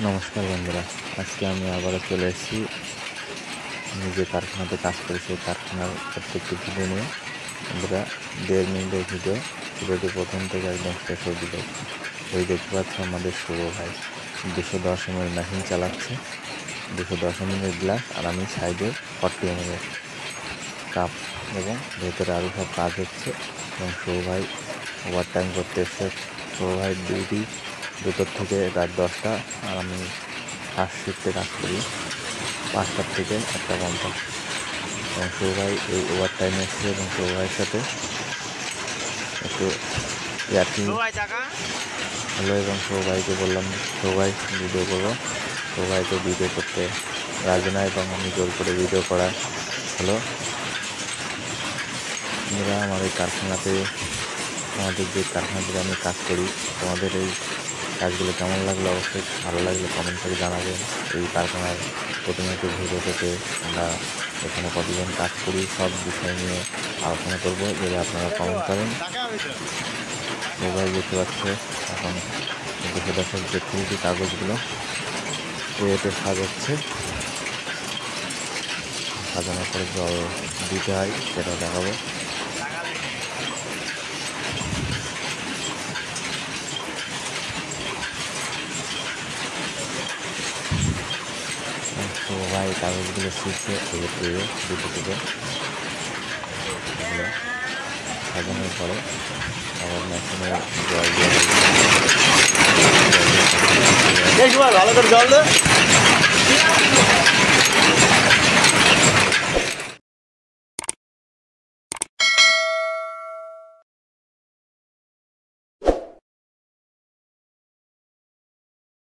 নমস্কার বন্ধুরা, আজকে আমি আবারও চলে এসেছি। আমি যে কারখানাতে কাজ করি সেই কারখানার প্রত্যেকটি ভিডিও নিয়ে। বন্ধুরা, 1.5 মিনিটের ভিডিওটি প্রথম থেকে একদম শেষ অবধি দেখুন। ওই দেখতে পাচ্ছ আমাদের শুভ ভাই 210 ml মেশিন চালাচ্ছে, 210 ml গ্লাস, আর আমি সাইডে 40 ml কাপ, এবং ভেতরে আরও সব কাজ হচ্ছে। এবং শুভ ভাই ওভার টাইম করতে এসছে। শুভ ভাই ডিউটি 2টোর থেকে রাত 10টা, আর আমি ফার্স্ট শিফটে কাজ করি 5টার থেকে 1টা পর্যন্ত। এবং শুভ ভাই এই ওভার টাইমে এসছে, এবং শুভ ভাইয়ের সাথে একটু ইয়ার্কি হলো, এবং শুভ ভাইকে বললাম শুভ ভাই ভিডিও করবো। শুভ ভাইকে ভিডিও করতে রাজি না, এবং আমি জোর করে ভিডিও করা হলো। আমরা আমার এই কারখানাতে, আমাদের যে কারখানাতে আমি কাজ করি, তোমাদের এই কাজগুলো কেমন লাগলো অবশ্যই ভালো লাগলে কমেন্ট করে জানাবেন। এই কারখানার প্রতিনিয়ত ভিডিও পেতে আমরা এখানে কতজন কাজ করি সব বিষয় নিয়ে আলোচনা করবো, যদি আপনারা কমেন্ট করেন। মোবাইল দেখতে পাচ্ছে এখন 210 যে 3D কাগজগুলো এতে সাজাচ্ছে, সাজানোর পরে জল দিতে হয় সেটা দেখাবো। তো ভাই কাগজগুলো শিখছে দুটো থেকে সাজানোর পরে আবার মেশিনে জল দিয়ে ভালো করে জল দে।